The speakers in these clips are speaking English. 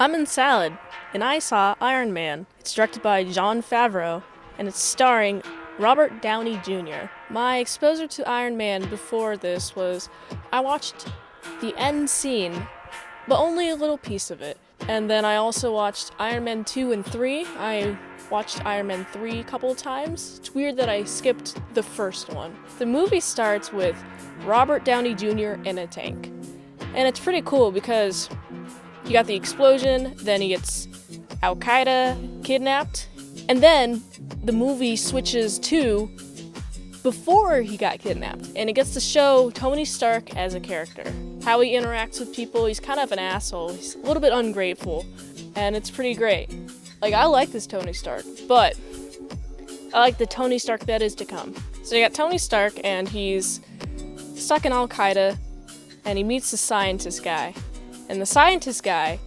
I'm in Salad, and I saw Iron Man. It's directed by Jon Favreau, and it's starring Robert Downey Jr. My exposure to Iron Man before this was I watched the end scene, but only a little piece of it. And then I also watched Iron Man 2 and 3. I watched Iron Man 3 a couple of times. It's weird that I skipped the first one. The movie starts with Robert Downey Jr. in a tank. And it's pretty cool because you got the explosion, then he gets Al-Qaeda kidnapped, and then the movie switches to before he got kidnapped, and it gets to show Tony Stark as a character. How he interacts with people, he's kind of an asshole, he's a little bit ungrateful, and it's pretty great. I like this Tony Stark, but I like the Tony Stark that is to come. So you got Tony Stark, and he's stuck in Al-Qaeda, and he meets the scientist guy. And the scientist guy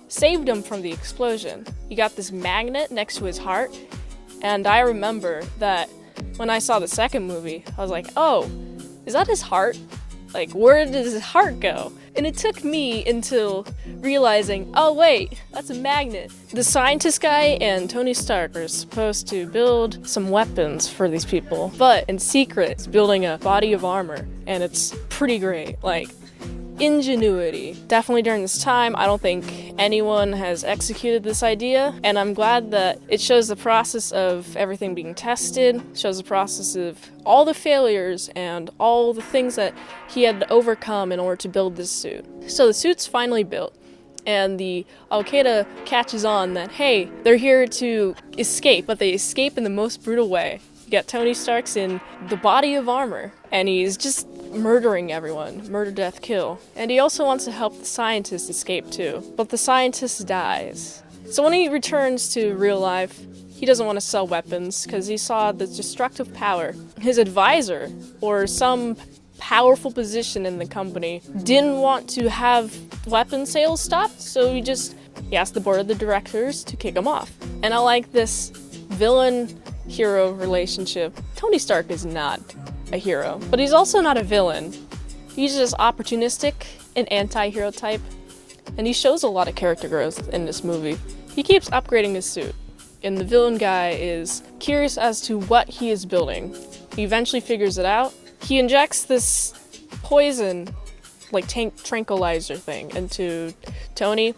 saved him from the explosion. He got this magnet next to his heart, and I remember that when I saw the second movie, I was like, oh, is that his heart? Where did his heart go? And it took me until realizing, oh wait, that's a magnet. The scientist guy and Tony Stark are supposed to build some weapons for these people, but in secret, it's building a body of armor, and it's pretty great. Ingenuity. Definitely during this time, I don't think anyone has executed this idea, and I'm glad that it shows the process of everything being tested, shows the process of all the failures and all the things that he had to overcome in order to build this suit. So the suit's finally built, and the Al-Qaeda catches on that, hey, they're here to escape, but they escape in the most brutal way. You got Tony Stark's in the body of armor, and he's just murdering everyone. Murder, death, kill. And he also wants to help the scientist escape too. But the scientist dies. So when he returns to real life, he doesn't want to sell weapons because he saw the destructive power. His advisor, or some powerful position in the company, didn't want to have weapon sales stopped, so he asked the board of the directors to kick him off. And I like this villain-hero relationship. Tony Stark is not a hero, but he's also not a villain. He's just opportunistic, an anti-hero type, and he shows a lot of character growth in this movie. He keeps upgrading his suit, and the villain guy is curious as to what he is building. He eventually figures it out. He injects this poison, tranquilizer thing into Tony,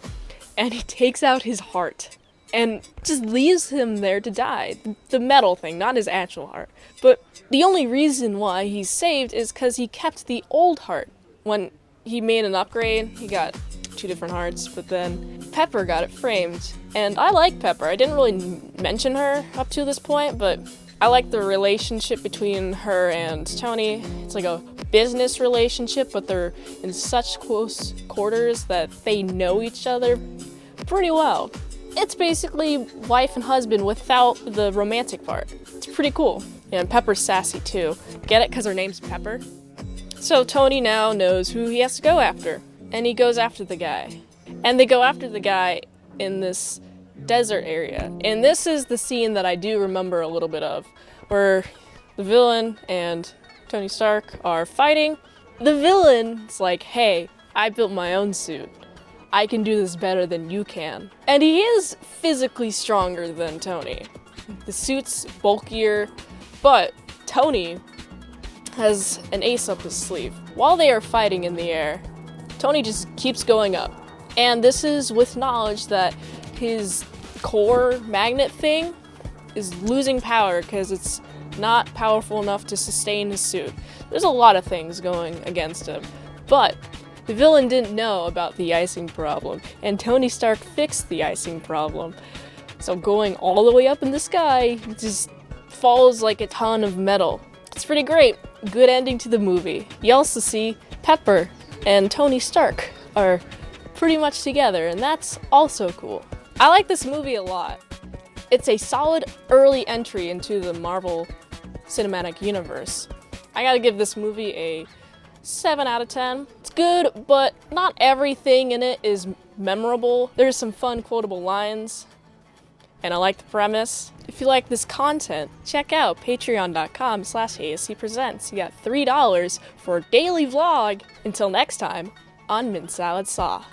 and he takes out his heart and just leaves him there to die. The metal thing, not his actual heart. But the only reason why he's saved is because he kept the old heart. When he made an upgrade, he got 2 different hearts, but then Pepper got it framed. And I like Pepper. I didn't really mention her up to this point, but I like the relationship between her and Tony. It's like a business relationship, but they're in such close quarters that they know each other pretty well. It's basically wife and husband without the romantic part. It's pretty cool. Yeah, and Pepper's sassy too. Get it? Because her name's Pepper? So Tony now knows who he has to go after, and he goes after the guy. And they go after the guy in this desert area. And this is the scene that I do remember a little bit of, where the villain and Tony Stark are fighting. The villain's like, hey, I built my own suit. I can do this better than you can. And he is physically stronger than Tony. The suit's bulkier, but Tony has an ace up his sleeve. While they are fighting in the air, Tony just keeps going up. And this is with knowledge that his core magnet thing is losing power because it's not powerful enough to sustain his suit. There's a lot of things going against him, but the villain didn't know about the icing problem, and Tony Stark fixed the icing problem. So going all the way up in the sky just falls like a ton of metal. It's pretty great. Good ending to the movie. You also see Pepper and Tony Stark are pretty much together, and that's also cool. I like this movie a lot. It's a solid early entry into the Marvel Cinematic Universe. I gotta give this movie a 7 out of 10. It's good, but not everything in it is memorable. There's some fun quotable lines, and I like the premise. If you like this content, check out patreon.com/ASEPresents. You got $3 for a daily vlog. Until next time, on Mint Salad Saw.